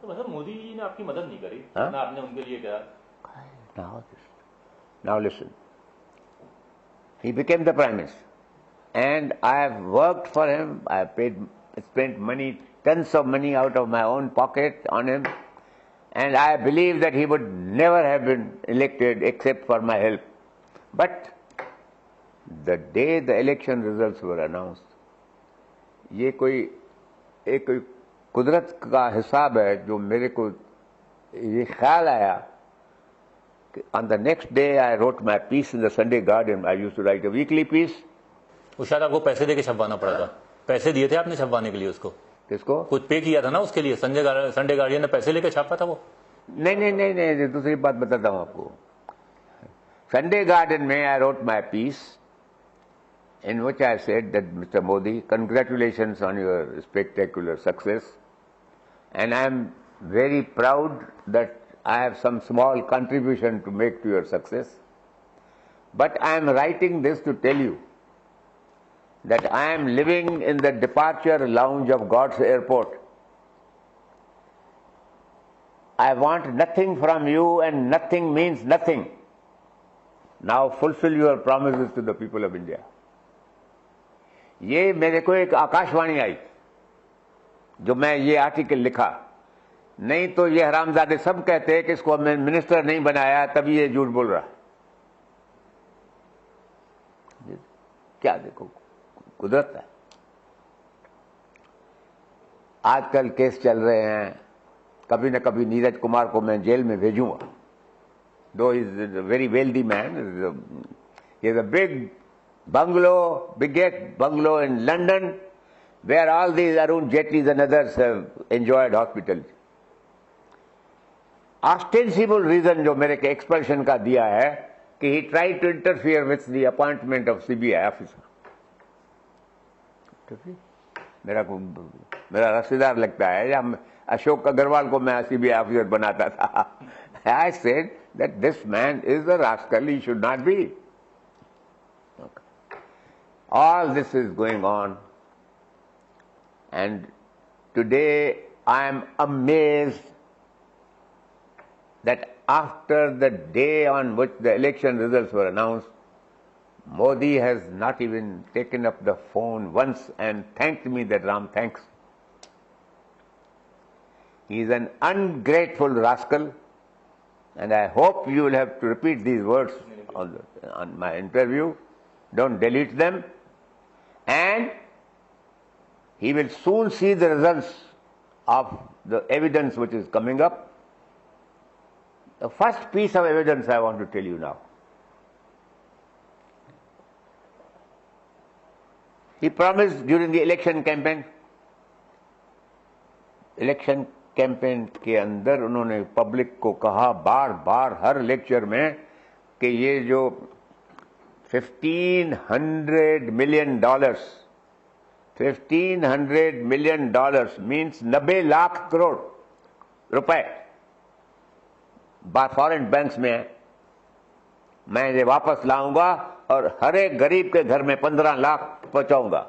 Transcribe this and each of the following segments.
तो मतलब मोदी जी ने आपकी मदद नहीं करी हाँ? ना आपने उनके लिए किया। Now listen. He became the Prime Minister. And I have worked for him. I have spent money, tons of money out of my own pocket on him. And I believe that he would never have been elected except for my help. But the day the election results were announced, ये कोई कुदरत का हिसाब है जो मेरे को ये ख्याल आया कि on the next day I wrote my piece in the Sunday Guardian. I used to write a weekly piece. वो शायद आपको पैसे देके छपवाना पड़ा था। पैसे दिए थे आपने छपवाने के लिए उसको? किसको? कुछ पे किया था ना उसके लिए? संडे गार्डियन ने पैसे लेके छापा था वो? नहीं, दूसरी बात बताता हूं आपको। Sunday Guardian में I wrote my piece in which I said that Mr. Modi, congratulations on your spectacular success, and I am very proud that I have some small contribution to make to your success. But I am writing this to tell you that I am living in the departure lounge of God's airport. I want nothing from you and nothing means nothing. Now fulfill your promises to the people of India. ये मेरे को एक आकाशवाणी आई जो मैं ये article लिखा, नहीं तो ये हरामजादे सब कहते हैं कि इसको हमने मिनिस्टर नहीं बनाया तभी ये झूठ बोल रहा है। क्या देखो कुदरत है। आजकल केस चल रहे हैं, कभी न कभी नीरज कुमार को मैं जेल में भेजूंगा। दो is a very wealthy man, is a big bungalow, biggest bungalow in London, where all these Arun Jaitlys and others have enjoyed hospitality. Ostensible reason जो मेरे के expulsion का दिया है कि he tried to interfere with the appointment of CBI officer. मेरा रसीदार लगता है या अशोक अग्रवाल को मैं CBI officer बनाता था। I said that this man is a rascal, he should not be. All this is going on, and today I am amazed that after the day on which the election results were announced, Modi has not even taken up the phone once and thanked me that Ram, thanks. He is an ungrateful rascal, and I hope you will have to repeat these words on my interview. Don't delete them. And he will soon see the results of the evidence which is coming up. The first piece of evidence I want to tell you now. He promised during the election campaign के अंदर उन्होंने public को कहा बार बार हर lecture में कि ये जो $1,500 million means 90 lakh crore रुपए फॉरेन बैंक्स में है, मैं ये वापस लाऊंगा और हर एक गरीब के घर में 15 lakh पहुंचाऊंगा।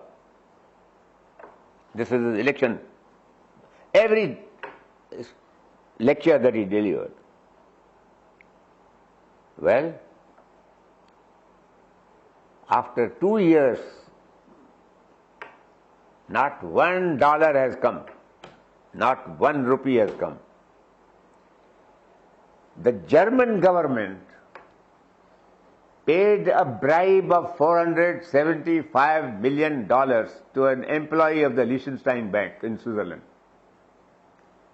This is his election, every lecture that he delivered. Well, after 2 years, not $1 has come, not 1 rupee has come. The German government paid a bribe of $475 million to an employee of the Liechtenstein Bank in Switzerland.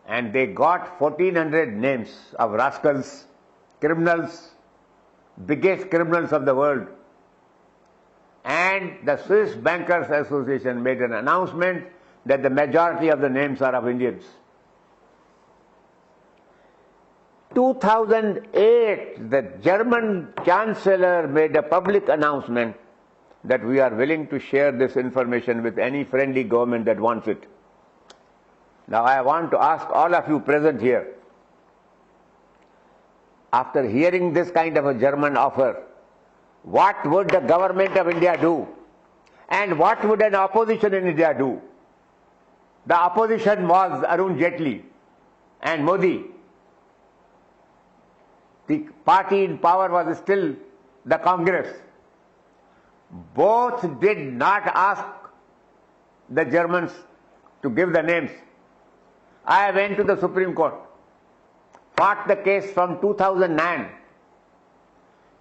And they got 1,400 names of rascals, criminals, biggest criminals of the world. And the Swiss Bankers Association made an announcement that the majority of the names are of Indians. 2008, the German Chancellor made a public announcement that we are willing to share this information with any friendly government that wants it. Now I want to ask all of you present here, after hearing this kind of a German offer, what would the government of India do? And what would an opposition in India do? The opposition was Arun Jaitley. and Modi, the party in power was still the Congress. Both did not ask the Germans to give the names. I went to the Supreme Court, fought the case from 2009.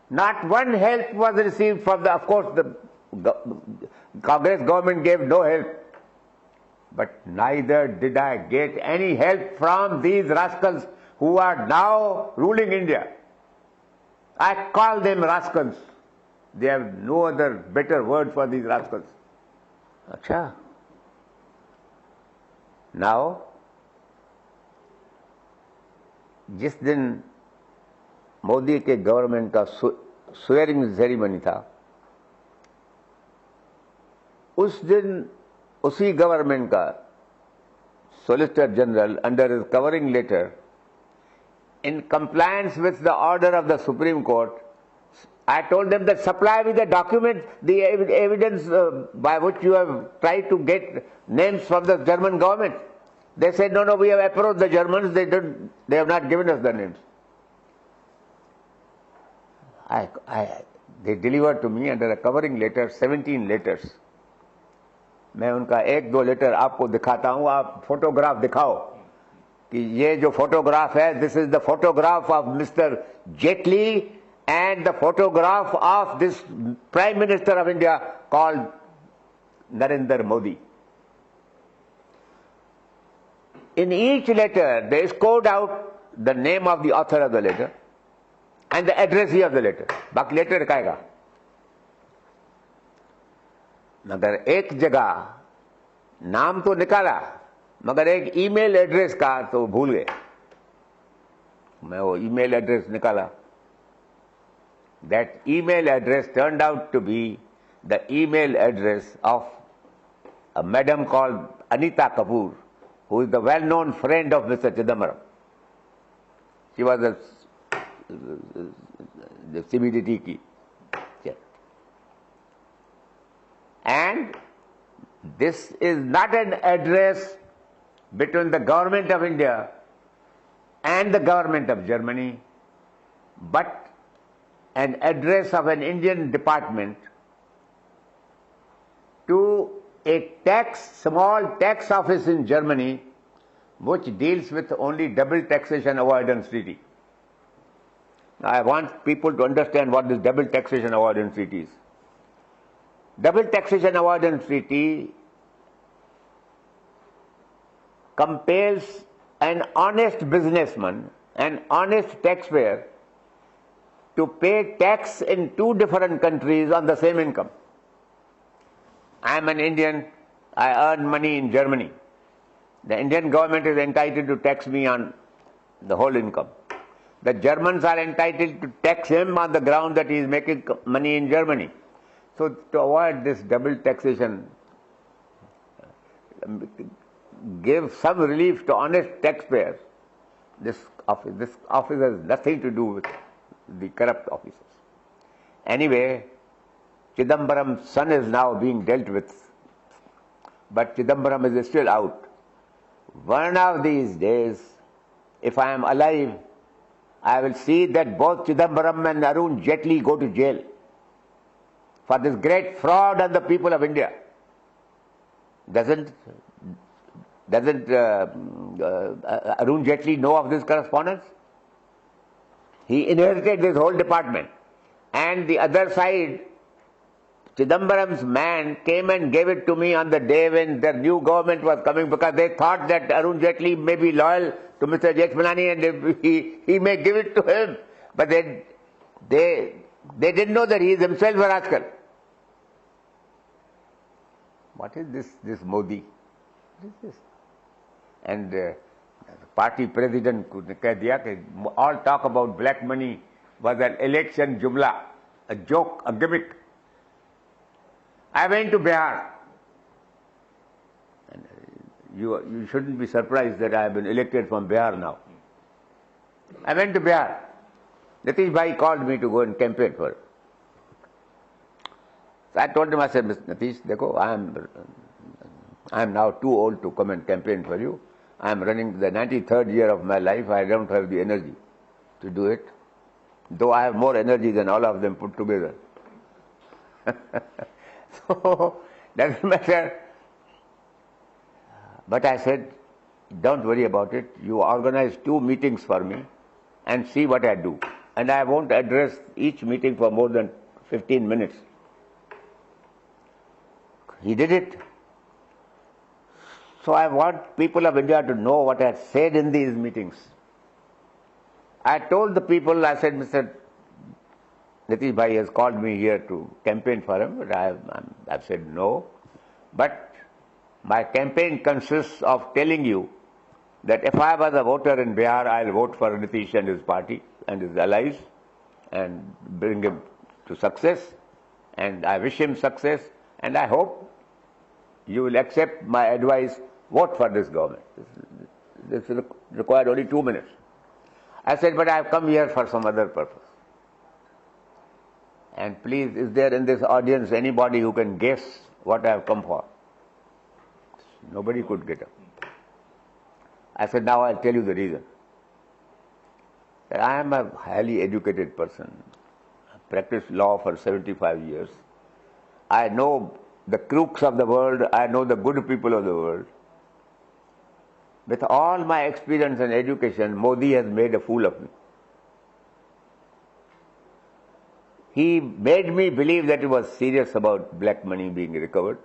Not one help was received from the, of course, the Congress government gave no help. But neither did I get any help from these rascals who are now ruling India. I call them rascals. They have no other better word for these rascals. Acha. Now, जिस दिन मोदी के government का swearing ceremony था, उस दिन उसी government का solicitor general under his covering letter, in compliance with the order of the Supreme Court, I told them that supply me the document, the evidence by which you have tried to get names from the German government. They said, no, we have approached the Germans, they have not given us the names. They delivered to me under a covering letter 17 letters. मैं उनका एक दो letter आपको दिखाता हूँ, आप photograph दिखाओ कि ये जो फोटोग्राफ है, this is the photograph of Mr. Jaitley and the photograph of this Prime Minister of India called Narendra Modi. In each letter, they scored out the name of the author of the letter and the addressee of the letter. बाकी letter दिखाएगा. मगर एक जगह नाम तो निकाला, मगर एक ईमेल एड्रेस का तो भूल गए. मैं वो ईमेल एड्रेस निकाला. That email address turned out to be the email address of a madam called Anita Kapoor, who is the well-known friend of Mr. Chidambaram. She was the CBDT key. And this is not an address between the government of India and the government of Germany, but an address of an Indian department to a small tax office in Germany which deals with only double taxation avoidance treaty. Now I want people to understand what this double taxation avoidance treaty is. Double taxation avoidance treaty compels an honest businessman, an honest taxpayer, to pay tax in two different countries on the same income. I am an Indian, I earn money in Germany. The Indian government is entitled to tax me on the whole income. The Germans are entitled to tax him on the ground that he is making money in Germany. So to avoid this double taxation, give some relief to honest taxpayers. This office has nothing to do with the corrupt officers. Anyway, Chidambaram's son is now being dealt with, but Chidambaram is still out. One of these days, if I am alive, I will see that both Chidambaram and Arun Jaitley go to jail for this great fraud on the people of India. Doesn't Arun Jaitley know of this correspondence? He inherited this whole department. And the other side, Chidambaram's man came and gave it to me on the day when the new government was coming, because they thought that Arun Jaitley may be loyal to Mr. Jethmalani and he may give it to him. But they didn't know that he is himself a rascal. What is this Modi? What is this? And party president ने कह दिया कि all talk about black money was an election jumla, a joke, a gimmick. I went to Bihar. And you shouldn't be surprised that I have been elected from Bihar now. I went to Bihar. Nitish Bhai called me to go and campaign for it. So I told him, I said, Mr. Nitish, dekho, I am now too old to come and campaign for you. I am running the 93rd year of my life. I don't have the energy to do it, though I have more energy than all of them put together. So, doesn't matter. But I said, don't worry about it. You organize 2 meetings for me and see what I do. And I won't address each meeting for more than 15 minutes. He did it. So I want people of India to know what I said in these meetings. I told the people, I said, Mr. Nitish Bhai has called me here to campaign for him, but I've said no. But my campaign consists of telling you that if I was a voter in Bihar, I'll vote for Nitish and his party and his allies and bring him to success. And I wish him success, and I hope you will accept my advice, vote for this government. This required only 2 minutes. I said, but I have come here for some other purpose. And please, is there in this audience anybody who can guess what I have come for? Nobody could get up. I said, now I'll tell you the reason. That I am a highly educated person. I practiced law for 75 years. I know the crooks of the world. I know the good people of the world. With all my experience and education, Modi has made a fool of me. He made me believe that he was serious about black money being recovered,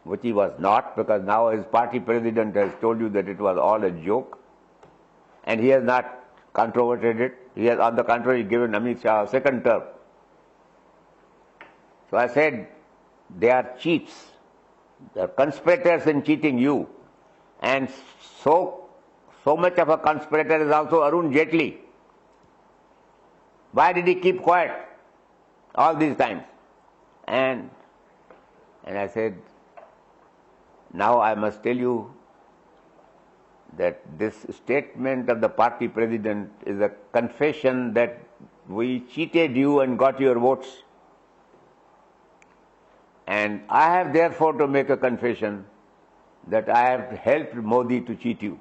which he was not, because now his party president has told you that it was all a joke, and he has not controverted it. He has, on the contrary, given Amit Shah a second term. So I said, they are cheats. They are conspirators in cheating you. And so much of a conspirator is also Arun Jaitley. Why did he keep quiet all these times? And I said, now I must tell you that this statement of the party president is a confession that we cheated you and got your votes. And I have therefore to make a confession that I have helped Modi to cheat you.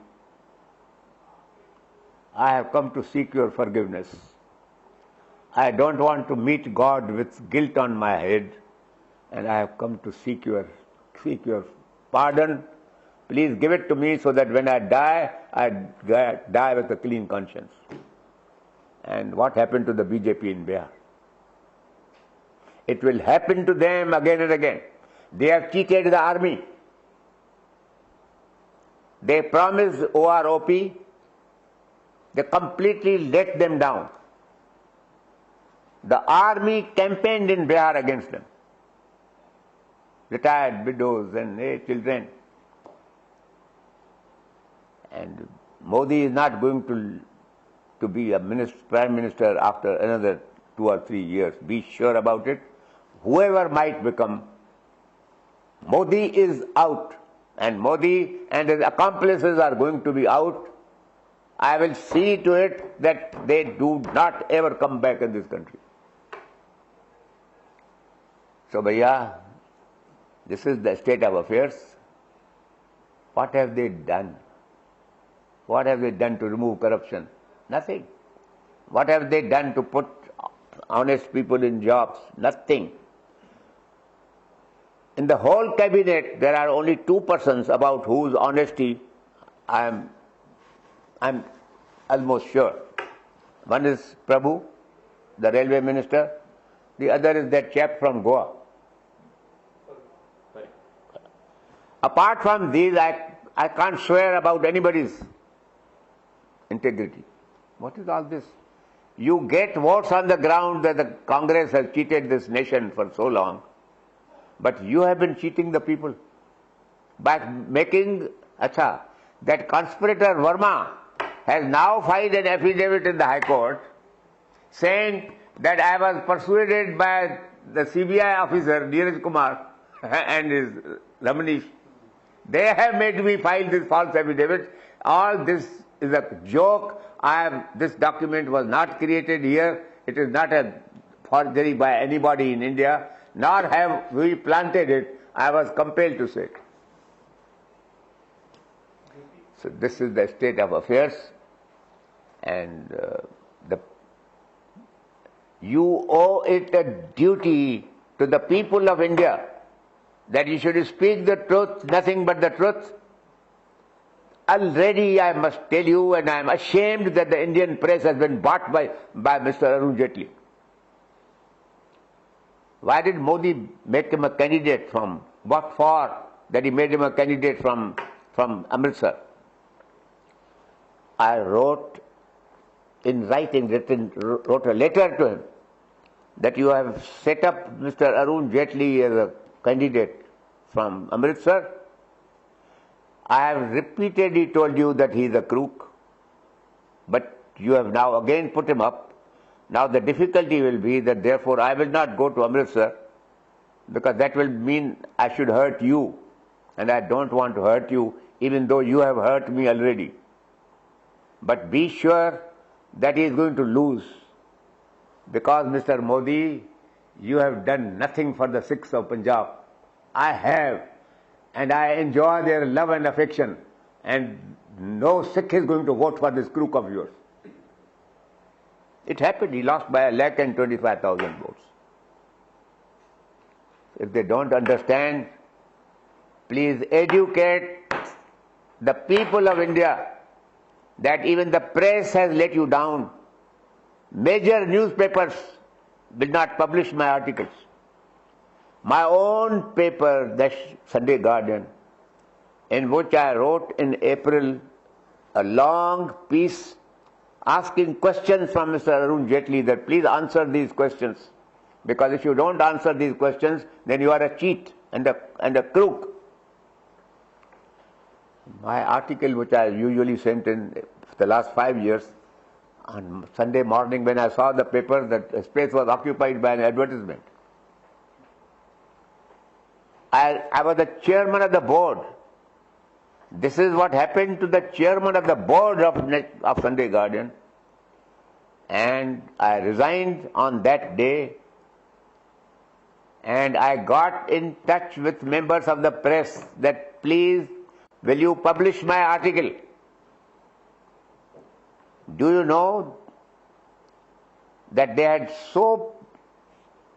I have come to seek your forgiveness. I don't want to meet God with guilt on my head, and I have come to seek your pardon. Please give it to me so that when I die with a clean conscience. And what happened to the BJP in Bihar? It will happen to them again and again. They have cheated the army. They promised OROP. They completely let them down. The army campaigned in Bihar against them. Retired widows and children. And Modi is not going to be a prime minister after another 2 or 3 years. Be sure about it. Whoever might become, Modi is out. And Modi and his accomplices are going to be out. I will see to it that they do not ever come back in this country. So, Bhaiya, this is the state of affairs. What have they done? What have they done to remove corruption? Nothing. What have they done to put honest people in jobs? Nothing. In the whole cabinet, there are only 2 persons about whose honesty I'm almost sure. One is Prabhu, the railway minister. The other is that chap from Goa. Apart from these, I can't swear about anybody's integrity. What is all this? You get votes on the ground that the Congress has cheated this nation for so long, but you have been cheating the people by making, that conspirator Verma has now filed an affidavit in the High Court saying that I was persuaded by the CBI officer Neeraj Kumar and his Ramanish. They have made me file this false affidavit. All this is a joke. This document was not created here. It is not a forgery by anybody in India, nor have we planted it. I was compelled to say it. So this is the state of affairs, and you owe it a duty to the people of India that you should speak the truth, nothing but the truth. Already I must tell you, and I am ashamed that the Indian press has been bought by Mr. Arun Jaitley. Why did Modi make him a candidate from? What for that he made him a candidate from Amritsar? I wrote in writing, wrote a letter to him that you have set up Mr. Arun Jaitley as a candidate from Amritsar. I have repeatedly told you that he is a crook, but you have now again put him up. Now the difficulty will be that therefore I will not go to Amritsar, because that will mean I should hurt you, and I don't want to hurt you, even though you have hurt me already. But be sure that he is going to lose, because Mr. Modi, you have done nothing for the Sikhs of Punjab. I have, and I enjoy their love and affection, and no Sikh is going to vote for this crook of yours. It happened, he lost by 1,25,000 votes. If they don't understand, please educate the people of India that even the press has let you down. Major newspapers will not publish my articles. My own paper, the Sunday Guardian, in which I wrote in April a long piece asking questions from Mr. Arun Jaitley, that please answer these questions, because if you don't answer these questions, then you are a cheat and a crook. My article, which I usually sent in the last 5 years, on Sunday morning when I saw the paper, that space was occupied by an advertisement. I was the chairman of the board. This is what happened to the chairman of the board of Sunday Guardian. And I resigned on that day, and I got in touch with members of the press that please, will you publish my article? Do you know that they had so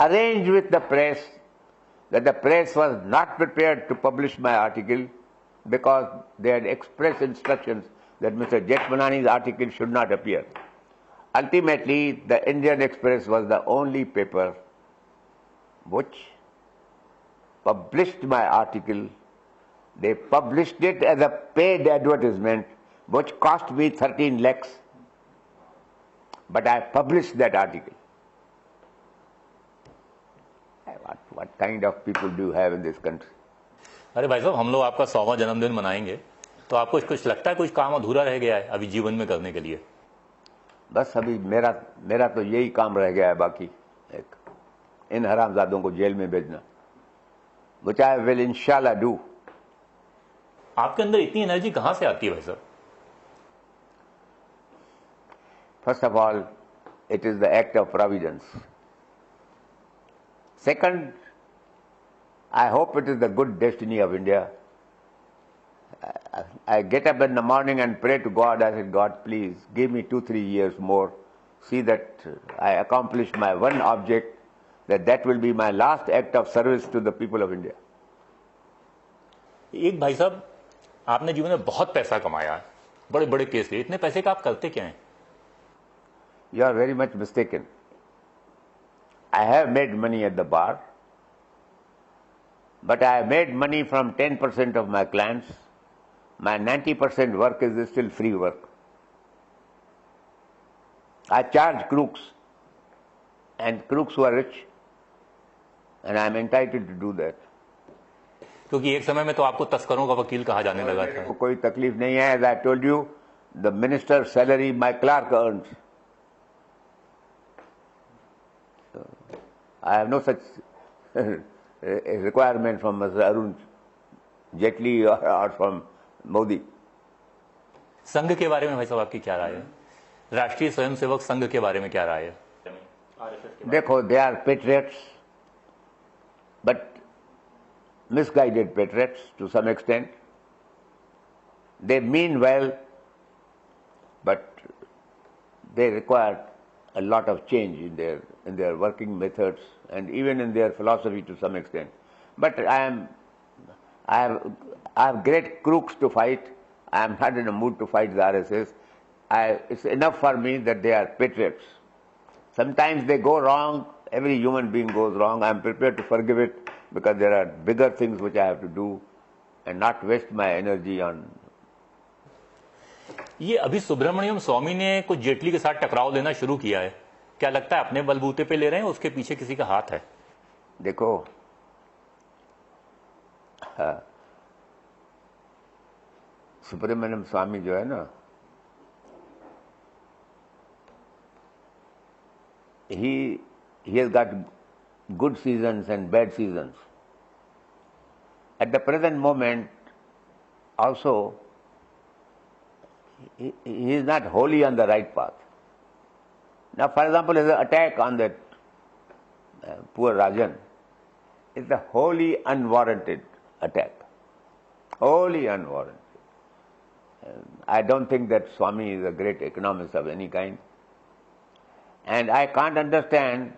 arranged with the press that the press was not prepared to publish my article, because they had expressed instructions that Mr. Jethmalani's article should not appear. Ultimately, the Indian Express was the only paper which published my article. They published it as a paid advertisement, which cost me 13 lakhs. But I published that article. What kind of people do you have in this country? अरे भाई साहब, हम लोग आपका 100वां जन्मदिन मनाएंगे, तो आपको कुछ लगता है कुछ काम अधूरा रह गया है अभी जीवन में करने के लिए? बस अभी मेरा तो यही काम रह गया है बाकी, एक इन हरामजादों को जेल में भेजना, which I will inshallah do. आपके अंदर इतनी एनर्जी कहां से आती है भाई साहब? First of all, it is the act of providence. Second, I hope it is the good destiny of India. I get up in the morning and pray to God. I said, God, please give me 2-3 years more. See that I accomplish my one object, that will be my last act of service to the people of India. एक भाई साहब, आपने जीवन में बहुत पैसा कमाया है, बड़े बड़े केस लिए, इतने पैसे का आप करते क्या हैं? You are very much mistaken. I have made money at the bar, but I have made money from 10% of my clients. My 90% work is still free work. I charge crooks, and crooks who are rich, and I am entitled to do that. क्योंकि एक समय में तो आपको तस्करों का वकील कहा जाने लगा था. कोई तकलीफ नहीं है. As I told you, the minister's salary my clerk earns. I have no such requirement from Mr. Arun Jaitley or from Modi. संघ के बारे में भाई साहब आपकी क्या राय है? राष्ट्रीय स्वयंसेवक संघ के बारे में क्या राय है? देखो, they are patriots, but misguided patriots to some extent. They mean well, but they require a lot of change in their working methods and even in their philosophy to some extent. But I have great crooks to fight. I am not in a mood to fight the RSS. It's enough for me that they are patriots. Sometimes they go wrong. Every human being goes wrong. I am prepared to forgive it because there are bigger things which I have to do and not waste my energy on. ये अभी सुब्रमण्यम स्वामी ने कुछ जेटली के साथ टकराव लेना शुरू किया है, क्या लगता है अपने बलबूते पे ले रहे हैं, उसके पीछे किसी का हाथ है? देखो, सुब्रमण्यम स्वामी जो है ना, he has got good seasons and bad seasons. At the present moment, also, he is not wholly on the right path. Now, for example, his attack on that poor Rajan is a wholly unwarranted attack. Wholly unwarranted. I don't think that Swami is a great economist of any kind. And I can't understand,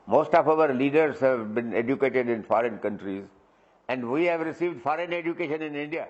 most of our leaders have been educated in foreign countries and we have received foreign education in India.